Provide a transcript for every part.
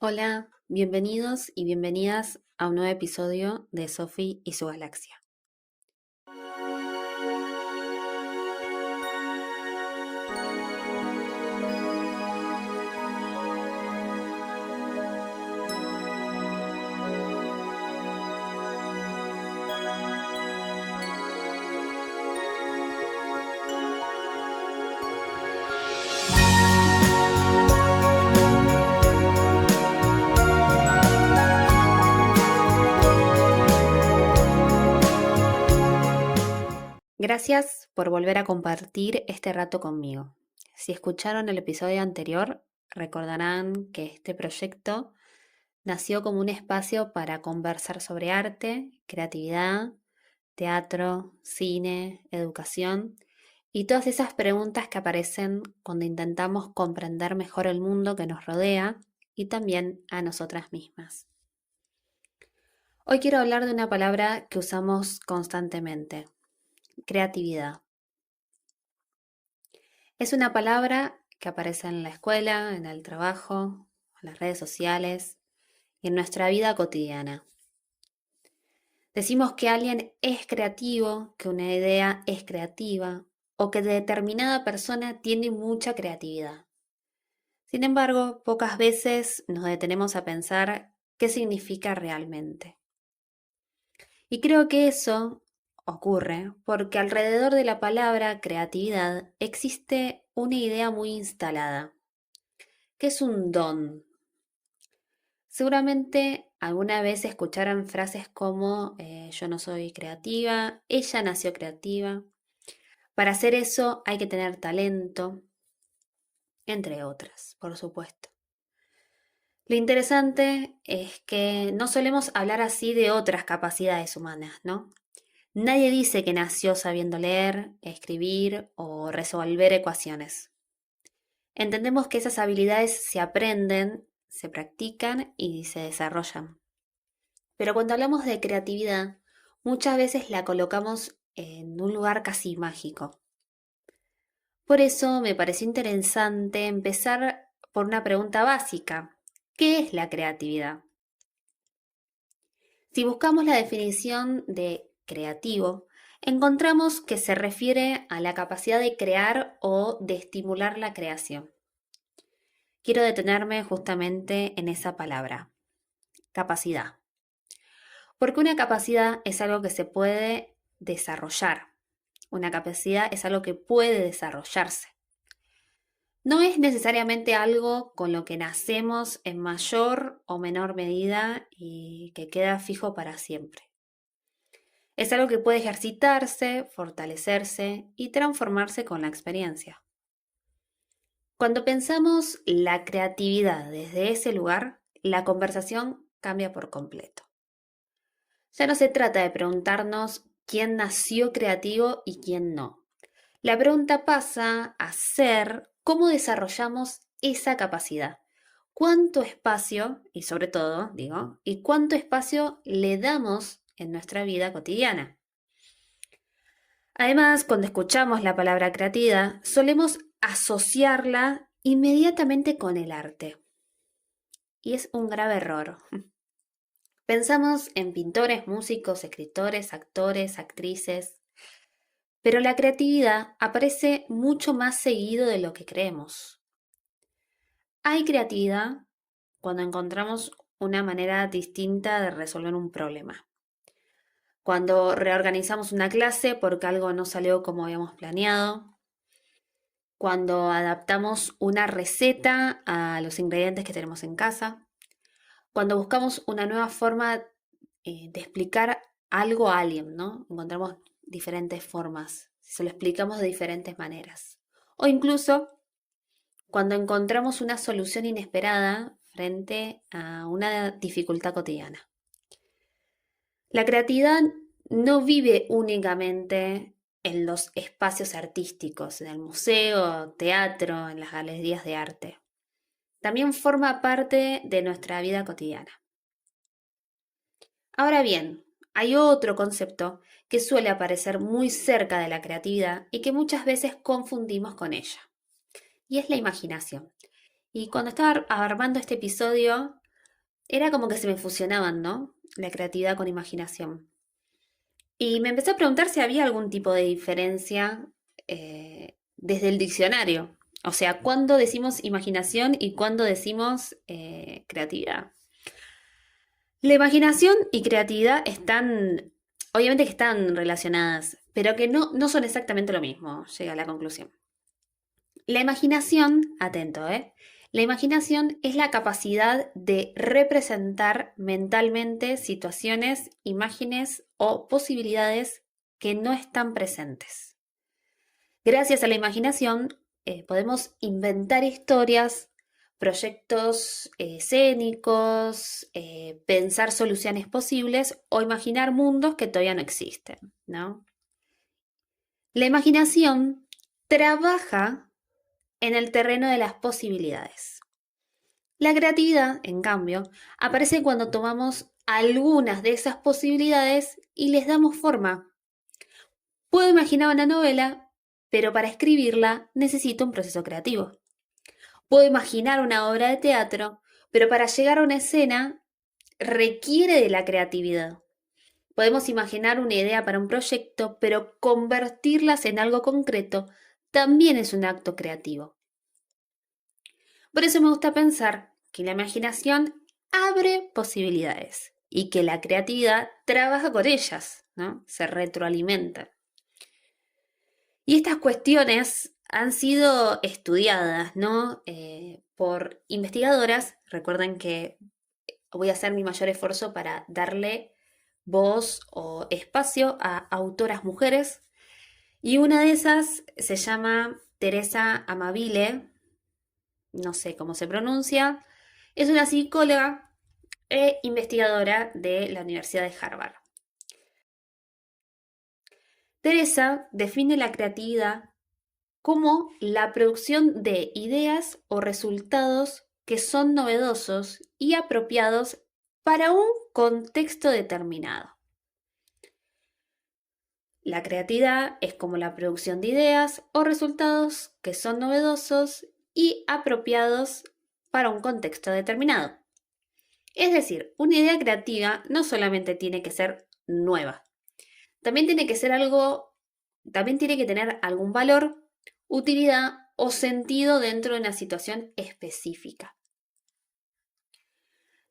Hola, bienvenidos y bienvenidas a un nuevo episodio de Sophie y su galaxia. Gracias por volver a compartir este rato conmigo. Si escucharon el episodio anterior, recordarán que este proyecto nació como un espacio para conversar sobre arte, creatividad, teatro, cine, educación y todas esas preguntas que aparecen cuando intentamos comprender mejor el mundo que nos rodea y también a nosotras mismas. Hoy quiero hablar de una palabra que usamos constantemente: creatividad. Es una palabra que aparece en la escuela, en el trabajo, en las redes sociales y en nuestra vida cotidiana. Decimos que alguien es creativo, que una idea es creativa o que determinada persona tiene mucha creatividad. Sin embargo, pocas veces nos detenemos a pensar qué significa realmente. Y creo que eso ocurre porque alrededor de la palabra creatividad existe una idea muy instalada, que es un don. Seguramente alguna vez escucharon frases como yo no soy creativa, ella nació creativa, para hacer eso hay que tener talento, entre otras, por supuesto. Lo interesante es que no solemos hablar así de otras capacidades humanas, ¿no? Nadie dice que nació sabiendo leer, escribir o resolver ecuaciones. Entendemos que esas habilidades se aprenden, se practican y se desarrollan. Pero cuando hablamos de creatividad, muchas veces la colocamos en un lugar casi mágico. Por eso me pareció interesante empezar por una pregunta básica. ¿Qué es la creatividad? Si buscamos la definición de creativo, encontramos que se refiere a la capacidad de crear o de estimular la creación. Quiero detenerme justamente en esa palabra, capacidad. Porque una capacidad es algo que se puede desarrollar. Una capacidad es algo que puede desarrollarse. No es necesariamente algo con lo que nacemos en mayor o menor medida y que queda fijo para siempre. Es algo que puede ejercitarse, fortalecerse y transformarse con la experiencia. Cuando pensamos la creatividad desde ese lugar, la conversación cambia por completo. Ya no se trata de preguntarnos quién nació creativo y quién no. La pregunta pasa a ser cómo desarrollamos esa capacidad. ¿Cuánto espacio, y sobre todo, y cuánto espacio le damos en nuestra vida cotidiana? Además, cuando escuchamos la palabra creatividad, solemos asociarla inmediatamente con el arte. Y es un grave error. Pensamos en pintores, músicos, escritores, actores, actrices, pero la creatividad aparece mucho más seguido de lo que creemos. Hay creatividad cuando encontramos una manera distinta de resolver un problema. Cuando reorganizamos una clase porque algo no salió como habíamos planeado. Cuando adaptamos una receta a los ingredientes que tenemos en casa. Cuando buscamos una nueva forma de explicar algo a alguien, ¿no? Encontramos diferentes formas, se lo explicamos de diferentes maneras. O incluso cuando encontramos una solución inesperada frente a una dificultad cotidiana. La creatividad no vive únicamente en los espacios artísticos, en el museo, teatro, en las galerías de arte. También forma parte de nuestra vida cotidiana. Ahora bien, hay otro concepto que suele aparecer muy cerca de la creatividad y que muchas veces confundimos con ella, y es la imaginación. Y cuando estaba armando este episodio, Era como que se me fusionaban, ¿no? La creatividad con imaginación. Y me empecé a preguntar si había algún tipo de diferencia desde el diccionario. O sea, ¿cuándo decimos imaginación y cuándo decimos creatividad? La imaginación y creatividad están, obviamente que están relacionadas, pero que no son exactamente lo mismo, llega a la conclusión. La imaginación, atento, ¿eh? La imaginación es la capacidad de representar mentalmente situaciones, imágenes o posibilidades que no están presentes. Gracias a la imaginación podemos inventar historias, proyectos escénicos, pensar soluciones posibles o imaginar mundos que todavía no existen, ¿no? La imaginación trabaja en el terreno de las posibilidades. La creatividad, en cambio, aparece cuando tomamos algunas de esas posibilidades y les damos forma. Puedo imaginar una novela, pero para escribirla necesito un proceso creativo. Puedo imaginar una obra de teatro, pero para llegar a una escena requiere de la creatividad. Podemos imaginar una idea para un proyecto, pero convertirlas en algo concreto también es un acto creativo. Por eso me gusta pensar que la imaginación abre posibilidades y que la creatividad trabaja con ellas, ¿no? Se retroalimenta. Y estas cuestiones han sido estudiadas, ¿no? Por investigadoras. Recuerden que voy a hacer mi mayor esfuerzo para darle voz o espacio a autoras mujeres. Y una de esas se llama Teresa Amabile, no sé cómo se pronuncia. Es una psicóloga e investigadora de la Universidad de Harvard. Teresa define la creatividad como la producción de ideas o resultados que son novedosos y apropiados para un contexto determinado. La creatividad es como la producción de ideas o resultados que son novedosos y apropiados para un contexto determinado. Es decir, una idea creativa no solamente tiene que ser nueva, también tiene que ser algo, también tiene que tener algún valor, utilidad o sentido dentro de una situación específica.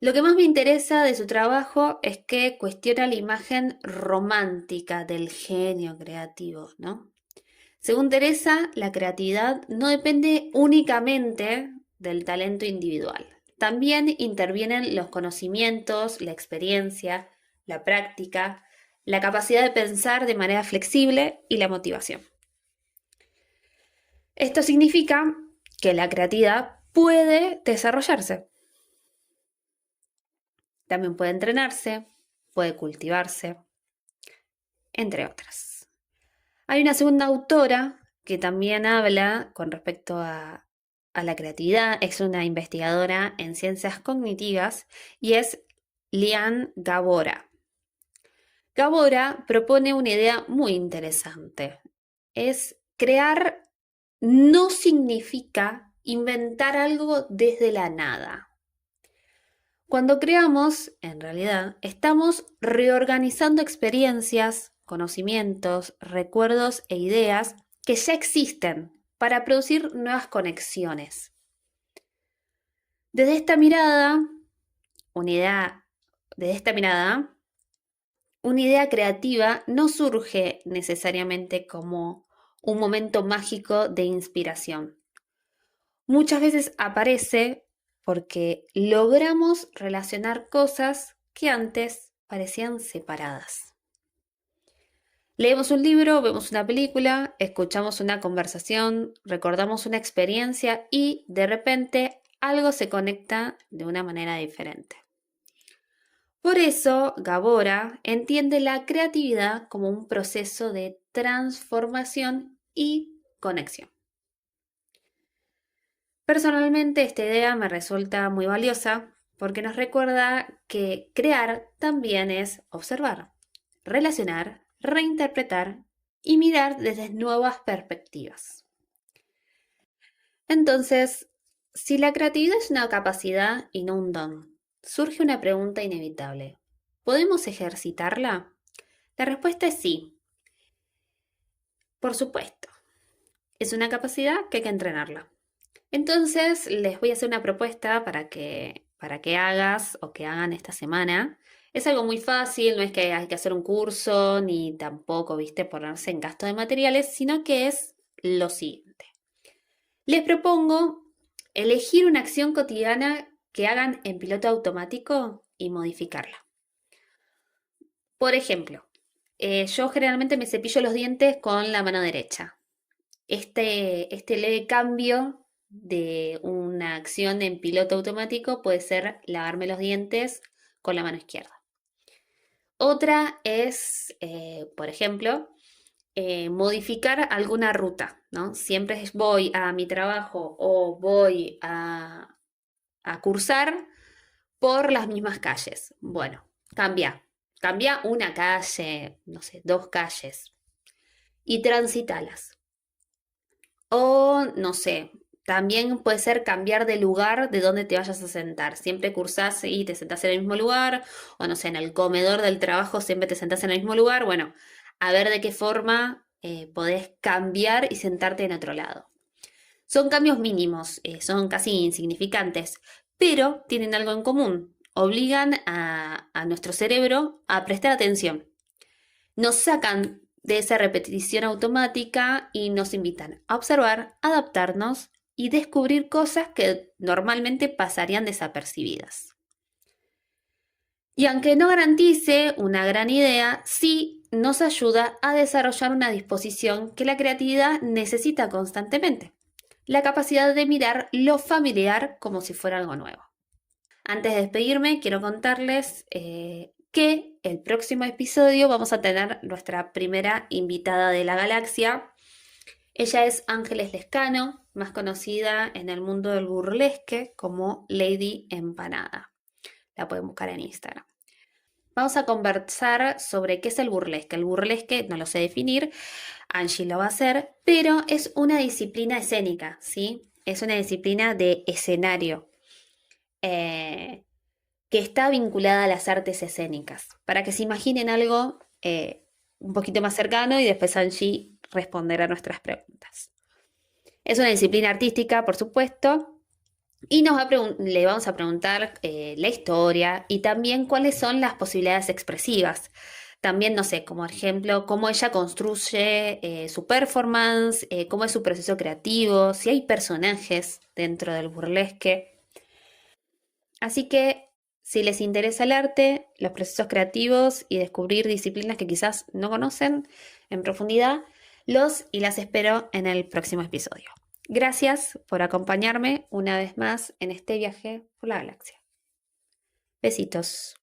Lo que más me interesa de su trabajo es que cuestiona la imagen romántica del genio creativo, ¿no? Según Teresa, la creatividad no depende únicamente del talento individual. También intervienen los conocimientos, la experiencia, la práctica, la capacidad de pensar de manera flexible y la motivación. Esto significa que la creatividad puede desarrollarse. También puede entrenarse, puede cultivarse, entre otras. Hay una segunda autora que también habla con respecto a la creatividad, es una investigadora en ciencias cognitivas y es Liane Gabora. Gabora propone una idea muy interesante. Es crear no significa inventar algo desde la nada. Cuando creamos, en realidad, estamos reorganizando experiencias, conocimientos, recuerdos e ideas que ya existen para producir nuevas conexiones. Desde esta mirada, una idea creativa no surge necesariamente como un momento mágico de inspiración. Muchas veces aparece porque logramos relacionar cosas que antes parecían separadas. Leemos un libro, vemos una película, escuchamos una conversación, recordamos una experiencia y de repente algo se conecta de una manera diferente. Por eso, Gabora entiende la creatividad como un proceso de transformación y conexión. Personalmente, esta idea me resulta muy valiosa porque nos recuerda que crear también es observar, relacionar, reinterpretar y mirar desde nuevas perspectivas. Entonces, si la creatividad es una capacidad y no un don, surge una pregunta inevitable. ¿Podemos ejercitarla? La respuesta es sí. Por supuesto. Es una capacidad que hay que entrenarla. Entonces, les voy a hacer una propuesta para que hagas o que hagan esta semana. Es algo muy fácil, no es que hay que hacer un curso, ni tampoco, viste, ponerse en gasto de materiales, sino que es lo siguiente. Les propongo elegir una acción cotidiana que hagan en piloto automático y modificarla. Por ejemplo, yo generalmente me cepillo los dientes con la mano derecha. Este leve cambio de una acción en piloto automático puede ser lavarme los dientes con la mano izquierda. Otra es, por ejemplo, modificar alguna ruta, ¿no? Siempre voy a mi trabajo o voy a cursar por las mismas calles. Bueno, cambia una calle, no sé, 2 calles y transitalas. O, no sé, también puede ser cambiar de lugar de donde te vayas a sentar. Siempre cursás y te sentás en el mismo lugar, o no sé, en el comedor del trabajo siempre te sentás en el mismo lugar. Bueno, a ver de qué forma podés cambiar y sentarte en otro lado. Son cambios mínimos, son casi insignificantes, pero tienen algo en común. Obligan a nuestro cerebro a prestar atención. Nos sacan de esa repetición automática y nos invitan a observar, adaptarnos y descubrir cosas que normalmente pasarían desapercibidas. Y aunque no garantice una gran idea, sí nos ayuda a desarrollar una disposición que la creatividad necesita constantemente, la capacidad de mirar lo familiar como si fuera algo nuevo. Antes de despedirme, quiero contarles que el próximo episodio vamos a tener nuestra primera invitada de la galaxia. Ella es Ángeles Lescano, más conocida en el mundo del burlesque como Lady Empanada. La pueden buscar en Instagram. Vamos a conversar sobre qué es el burlesque. El burlesque no lo sé definir, Angie lo va a hacer, pero es una disciplina escénica, ¿sí? Es una disciplina de escenario. Que está vinculada a las artes escénicas, para que se imaginen algo un poquito más cercano y después Angie responderá a nuestras preguntas. Es una disciplina artística, por supuesto, y le vamos a preguntar la historia y también cuáles son las posibilidades expresivas. También, no sé, como ejemplo, cómo ella construye su performance, cómo es su proceso creativo, si hay personajes dentro del burlesque. Así que si les interesa el arte, los procesos creativos y descubrir disciplinas que quizás no conocen en profundidad, los y las espero en el próximo episodio. Gracias por acompañarme una vez más en este viaje por la galaxia. Besitos.